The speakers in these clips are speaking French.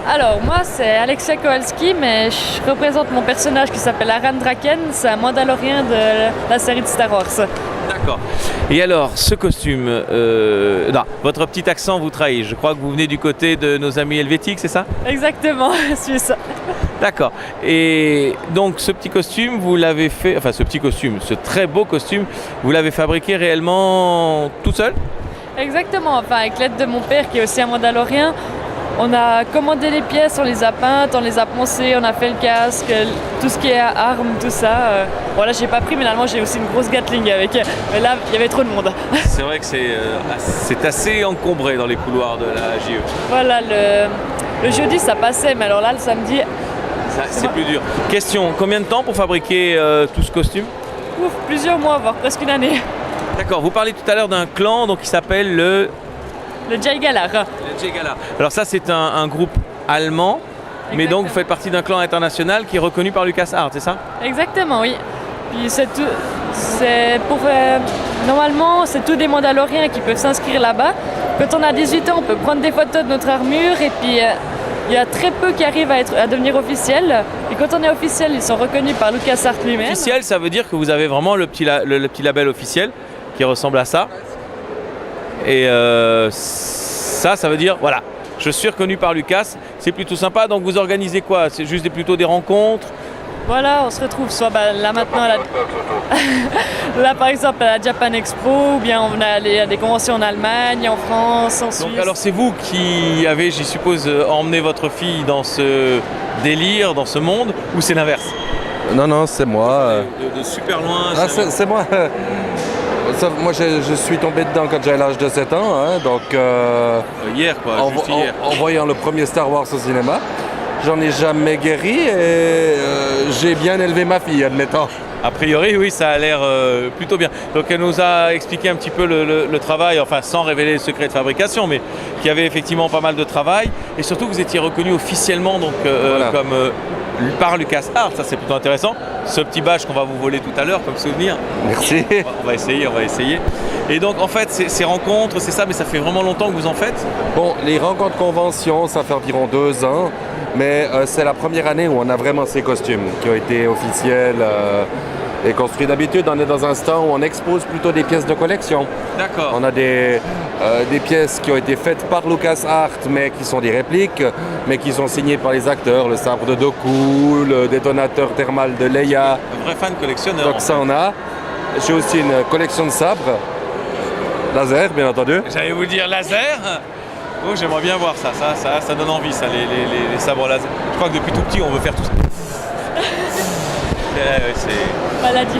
Alors, moi, c'est Alexia Kowalski, mais je représente mon personnage qui s'appelle Aran Draken. C'est un Mandalorien de la série de Star Wars. D'accord. Et alors, ce costume, non, votre petit accent vous trahit. Je crois que vous venez du côté de nos amis helvétiques, c'est ça? Exactement, Suisse. D'accord. Et donc, ce petit costume, vous l'avez fait, enfin, ce très beau costume, vous l'avez fabriqué réellement tout seul? Exactement, enfin, avec l'aide de mon père qui est aussi un Mandalorien. On a commandé les pièces, on les a peintes, on les a poncées, on a fait le casque, tout ce qui est armes, tout ça. Voilà, j'ai pas pris, mais finalement j'ai aussi une grosse Gatling avec. Mais là, il y avait trop de monde. C'est vrai que c'est assez encombré dans les couloirs de la JE. Voilà, le jeudi ça passait, mais alors là, le samedi... C'est plus dur. Question, combien de temps pour fabriquer tout ce costume? Ouf, plusieurs mois, voire presque une année. D'accord, vous parlez tout à l'heure d'un clan donc, qui s'appelle le Jay Galar. Le Jay Galar. Alors ça c'est un groupe allemand, exactement. Mais donc vous faites partie d'un clan international qui est reconnu par LucasArts, c'est ça? Exactement, oui. Puis normalement c'est tous des Mandaloriens qui peuvent s'inscrire là-bas. Quand on a 18 ans, on peut prendre des photos de notre armure et puis il y a très peu qui arrivent à devenir officiels. Et quand on est officiel, ils sont reconnus par LucasArts lui-même. Officiel, ça veut dire que vous avez vraiment le petit label officiel qui ressemble à ça. Et ça veut dire, voilà, je suis reconnu par Lucas, c'est plutôt sympa. Donc vous organisez quoi? C'est juste plutôt des rencontres? Voilà, on se retrouve soit là maintenant, là par exemple à la Japan Expo, ou bien on a allé à des conventions en Allemagne, en France, en Suisse. Donc alors c'est vous qui avez, j'y suppose, emmené votre fille dans ce délire, dans ce monde, ou c'est l'inverse? Non, c'est moi. De super loin. Ah, c'est moi. Moi, je suis tombé dedans quand j'avais l'âge de 7 ans, hein, donc... hier, quoi, juste hier. En voyant le premier Star Wars au cinéma. J'en ai jamais guéri et j'ai bien élevé ma fille, admettons. A priori, oui, ça a l'air plutôt bien. Donc elle nous a expliqué un petit peu le travail, enfin sans révéler le secret de fabrication, mais qu'il y avait effectivement pas mal de travail. Et surtout que vous étiez reconnu officiellement donc, voilà. comme par LucasArts, ça c'est plutôt intéressant. Ce petit badge qu'on va vous voler tout à l'heure comme souvenir. Merci. On va essayer. Et donc en fait, ces rencontres, c'est ça, mais ça fait vraiment longtemps que vous en faites? Bon, les rencontres conventions, ça fait environ 2 ans. Mais c'est la première année où on a vraiment ces costumes qui ont été officiels et construits. D'habitude, on est dans un stand où on expose plutôt des pièces de collection. D'accord. On a des pièces qui ont été faites par LucasArts, mais qui sont des répliques, mais qui sont signées par les acteurs. Le sabre de Dooku, le détonateur thermal de Leia. Un vrai fan collectionneur. Donc ça, on a. J'ai aussi une collection de sabres. Laser, bien entendu. J'allais vous dire laser. Oh, j'aimerais bien voir ça. Ça donne envie, ça, les sabres laser. Je crois que depuis tout petit, on veut faire tout ça. C'est maladie.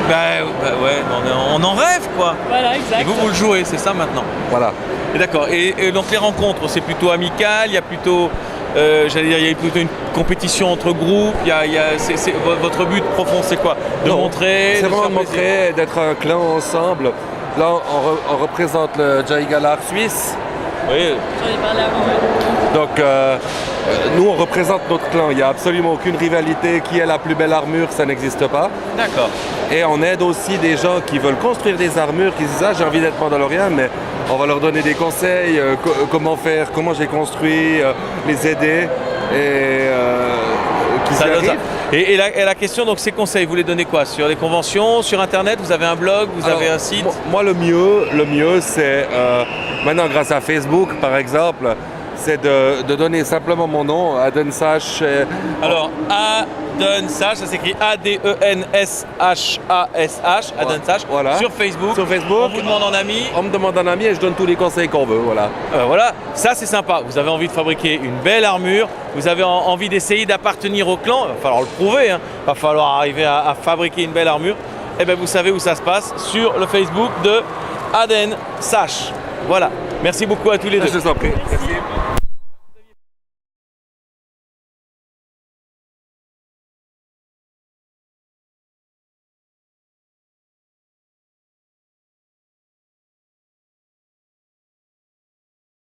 Ouais, on en rêve, quoi. Voilà, exact. Et vous le jouez, c'est ça maintenant. Voilà. Et d'accord. Et donc les rencontres, c'est plutôt amical. Il y a plutôt, il y a plutôt une compétition entre groupes. Votre but profond, c'est quoi? De montrer. C'est vraiment de montrer, d'être un clan ensemble. Là, on représente le Jay Galar suisse. Oui. J'en ai parlé avant, ouais. Donc, nous, on représente notre clan. Il n'y a absolument aucune rivalité. Qui a la plus belle armure, ça n'existe pas. D'accord. Et on aide aussi des gens qui veulent construire des armures, qui disent « Ah, j'ai envie d'être Mandalorien », mais on va leur donner des conseils, comment faire, comment j'ai construit, les aider. Et qui ça donne ça. arrivent. Et la question, donc ces conseils, vous les donnez quoi? Sur les conventions, sur Internet? Vous avez un blog? Vous avez un site? Moi, le mieux, c'est maintenant grâce à Facebook, par exemple, c'est de donner simplement mon nom, Aden Sash. Alors, Aden Sash, ça s'écrit ADENSHASH, Aden Sash, voilà. Sur Facebook. Sur Facebook. On vous demande en ami. On me demande un ami et je donne tous les conseils qu'on veut, voilà. Voilà, ça c'est sympa. Vous avez envie de fabriquer une belle armure, vous avez envie d'essayer d'appartenir au clan, il va falloir le prouver, hein. Il va falloir arriver à fabriquer une belle armure. Et bien vous savez où ça se passe, sur le Facebook de Aden Sash. Voilà, merci beaucoup à tous les deux. Je vous en prie. Merci.